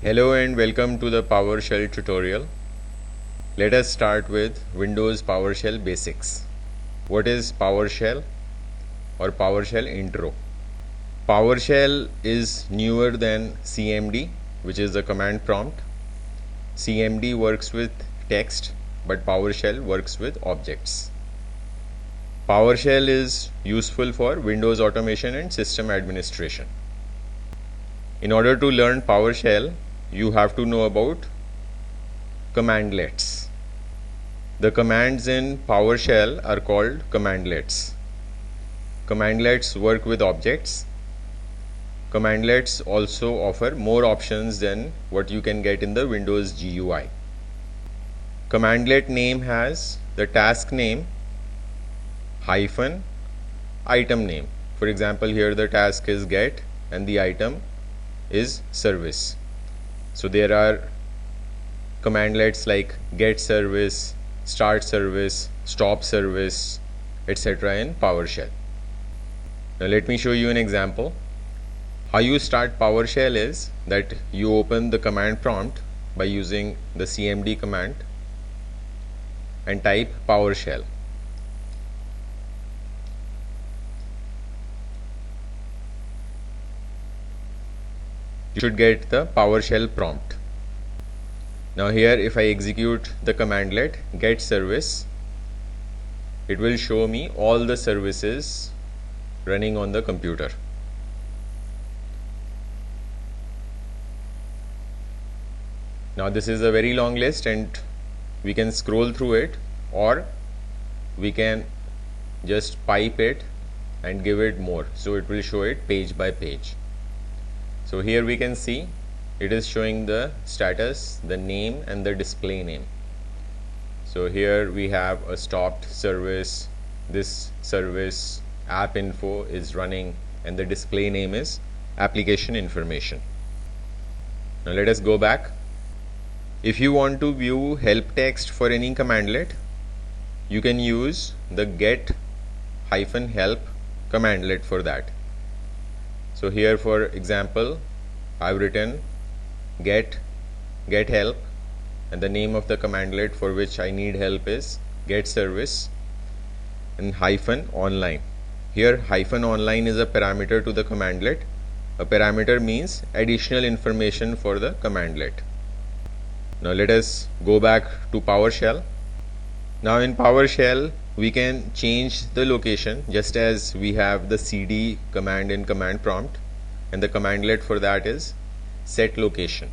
Hello and welcome to the PowerShell tutorial. Let us start with Windows PowerShell basics. What is PowerShell or PowerShell intro? PowerShell is newer than CMD, which is the command prompt. CMD works with text, but PowerShell works with objects. PowerShell is useful for Windows automation and system administration. In order to learn PowerShell, you have to know about commandlets. The commands in PowerShell are called commandlets. Commandlets work with objects. Commandlets also offer more options than what you can get in the Windows GUI. Commandlet name has the task name hyphen item name. For example, here the task is get and the item is service. So there are commandlets like get service, start service, stop service, etc. in PowerShell. Now let me show you an example. How you start PowerShell is that you open the command prompt by using the CMD command and type PowerShell. You should get the PowerShell prompt. Now here if I execute the commandlet get service, it will show me all the services running on the computer. Now this is a very long list and we can scroll through it, or we can just pipe it and give it more, so it will show it page by page. So here we can see it is showing the status, the name and the display name. So here we have a stopped service, this service app info is running, and the display name is application information. Now let us go back. If you want to view help text for any commandlet, you can use the get -help commandlet for that. So here for example I've written get help and the name of the commandlet for which I need help is get service and -online. Here -online is a parameter to the commandlet. A parameter means additional information for the commandlet. Now let us go back to PowerShell. Now in PowerShell we can change the location, just as we have the cd command in command prompt, and the commandlet for that is set location.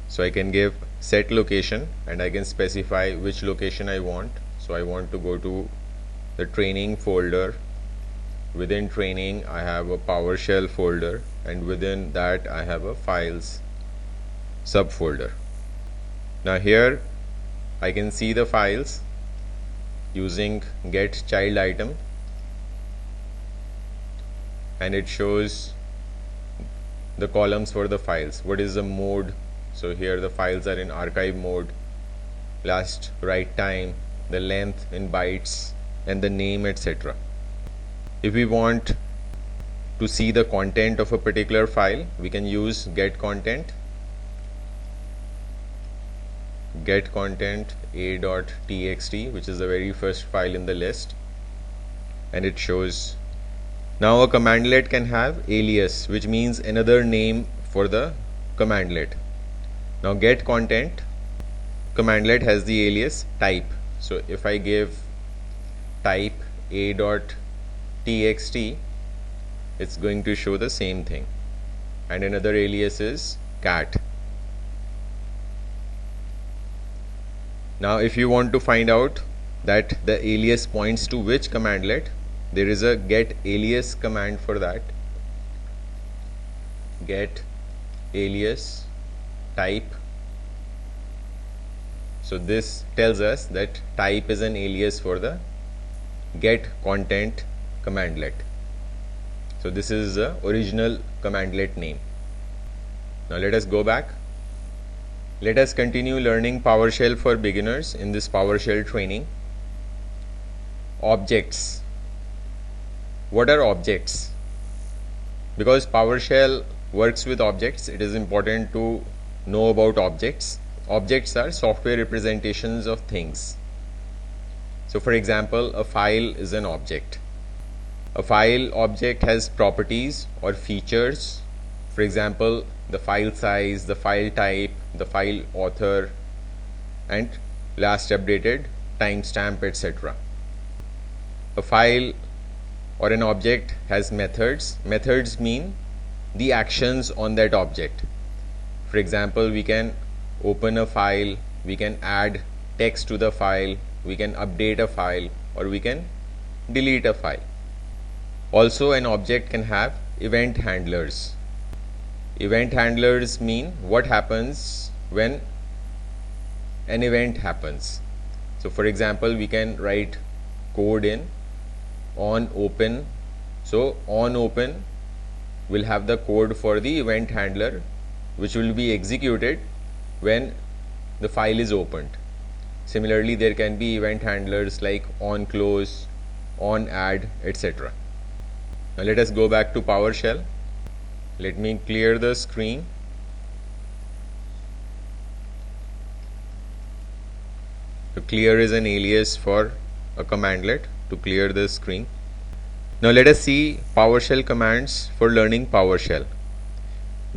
So I can give set location and I can specify which location I want. So I want to go to the training folder. Within training I have a PowerShell folder, and within that I have a files subfolder. Now here I can see the files using get child item, and it shows the columns for the files. What is the mode? So here the files are in archive mode, last write time, the length in bytes, and the name, etc. If we want to see the content of a particular file, we can use get content a.txt, which is the very first file in the list, and it shows. Now a commandlet can have alias, which means another name for the commandlet. Now get content commandlet has the alias type. So if I give type a.txt, it's going to show the same thing, and another alias is cat. Now if you want to find out that the alias points to which commandlet, there is a get alias command for that. Get alias type. So this tells us that type is an alias for the get content commandlet. So this is the original commandlet name. Now let us go back. Let us continue learning PowerShell for beginners in this PowerShell training. Objects. What are objects? Because PowerShell works with objects, it is important to know about objects. Objects are software representations of things. So for example, a file is an object. A file object has properties or features. For example, the file size, the file type, the file author, and last updated timestamp, etc. A file or an object has methods. Methods mean the actions on that object. For example, we can open a file, we can add text to the file, we can update a file, or we can delete a file. Also, an object can have event handlers. Event handlers mean what happens when an event happens. So for example, we can write code in on open. So on open will have the code for the event handler, which will be executed when the file is opened. Similarly, there can be event handlers like on close, on add, etc. Now let us go back to PowerShell. Let me clear the screen. So clear is an alias for a commandlet to clear the screen. Now let us see PowerShell commands for learning PowerShell.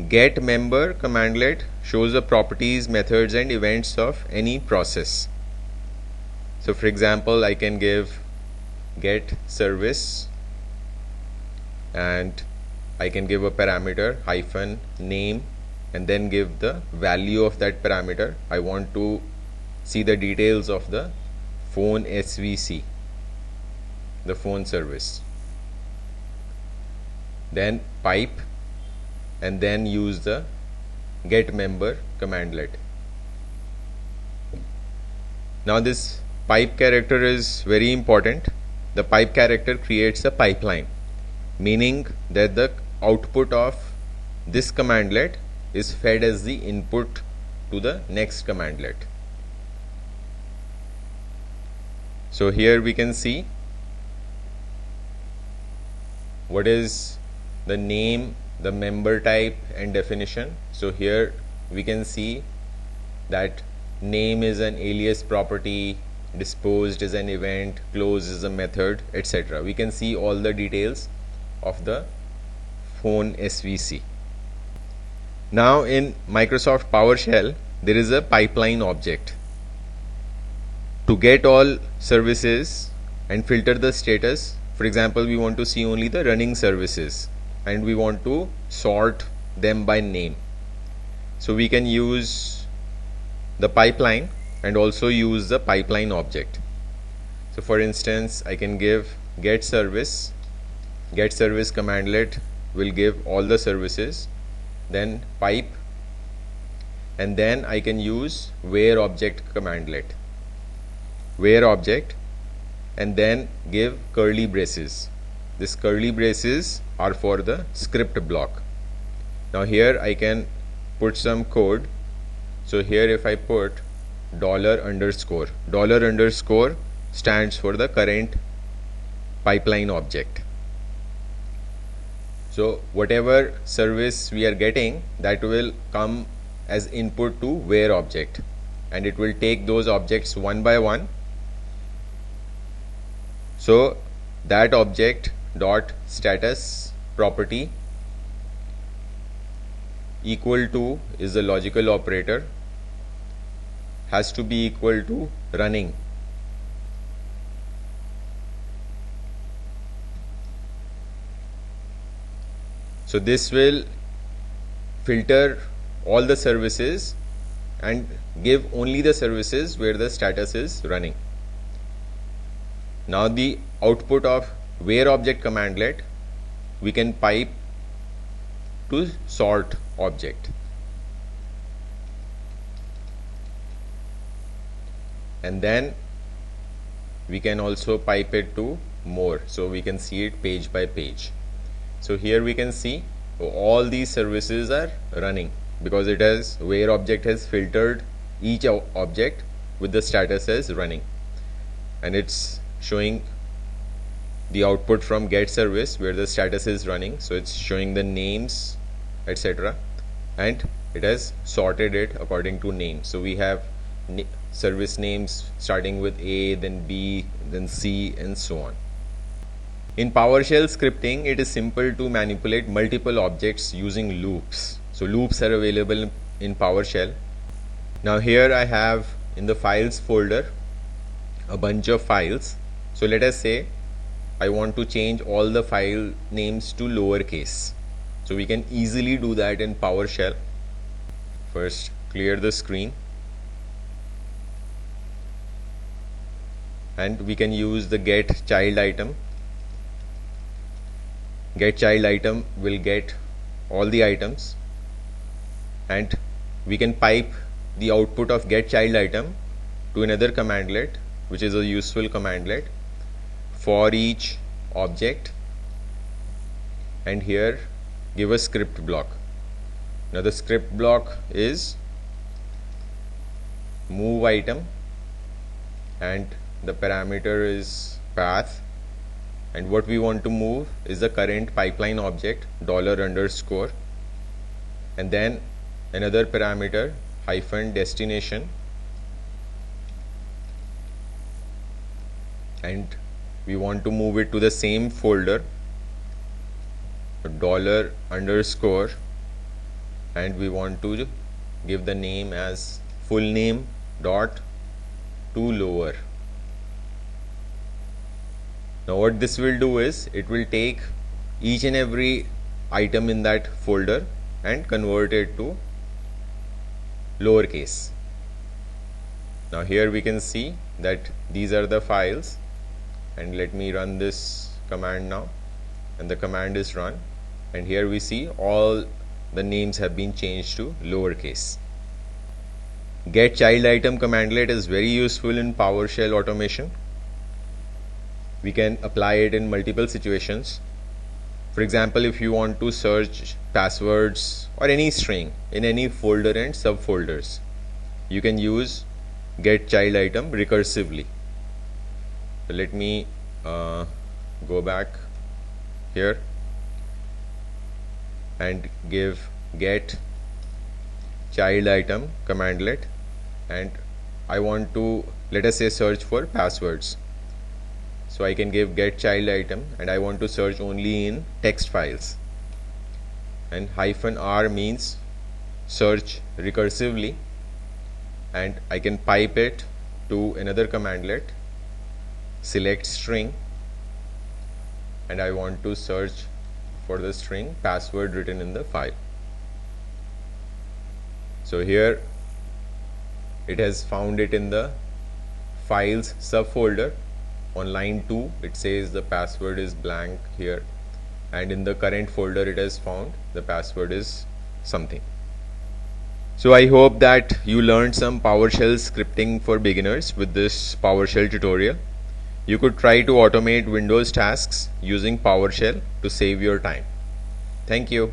Get member commandlet shows the properties, methods, and events of any process. So for example, I can give get service, and I can give a parameter hyphen name and then give the value of that parameter. I want to see the details of the phone SVC, the phone service. Then pipe and then use the get member commandlet. Now this pipe character is very important. The pipe character creates a pipeline, meaning that the output of this commandlet is fed as the input to the next commandlet. So here we can see what is the name, the member type, and definition. So here we can see that name is an alias property, disposed is an event, close is a method, etc. We can see all the details of the phone SVC. Now in Microsoft PowerShell there is a pipeline object. To get all services and filter the status, for example, we want to see only the running services and we want to sort them by name. So we can use the pipeline and also use the pipeline object. So for instance, I can give get service commandlet will give all the services, then pipe, and then I can use where object commandlet, where object, and then give curly braces. This curly braces are for the script block. Now here I can put some code. So here if I put $_, $_ stands for the current pipeline object. So whatever service we are getting, that will come as input to where object, and it will take those objects one by one. So that object dot status property equal to is the logical operator, has to be equal to running. So this will filter all the services and give only the services where the status is running. Now the output of where object commandlet we can pipe to sort object, and then we can also pipe it to more, so we can see it page by page. So here we can see all these services are running because it has where object has filtered each object with the status as running, and it's showing the output from get service where the status is running. So it's showing the names etc., and it has sorted it according to name. So we have service names starting with A, then B, then C, and so on. In PowerShell scripting, it is simple to manipulate multiple objects using loops. So loops are available in PowerShell. Now here I have in the files folder a bunch of files. So let us say I want to change all the file names to lowercase. So we can easily do that in PowerShell. First, clear the screen, and we can use the get child item. Get child item will get all the items, and we can pipe the output of get child item to another commandlet, which is a useful commandlet, for each object, and here give a script block. Now the script block is move item, and the parameter is path, and what we want to move is the current pipeline object $_, and then another parameter hyphen destination, and we want to move it to the same folder $_, and we want to give the name as full name dot to lower. Now what this will do is it will take each and every item in that folder and convert it to lowercase. Now here we can see that these are the files, and let me run this command now, and the command is run, and here we see all the names have been changed to lowercase. Get child item commandlet is very useful in PowerShell automation. We can apply it in multiple situations. For example, if you want to search passwords or any string in any folder and subfolders, you can use get child item recursively. So let me go back here and give get child item commandlet, and I want to, let us say, search for passwords. So I can give get child item, and I want to search only in text files, and -r means search recursively, and I can pipe it to another commandlet, select string, and I want to search for the string password written in the file. So here it has found it in the files subfolder. On line 2 it says the password is blank here, and in the current folder it has found the password is something. So I hope that you learned some PowerShell scripting for beginners with this PowerShell tutorial. You could try to automate Windows tasks using PowerShell to save your time. Thank you.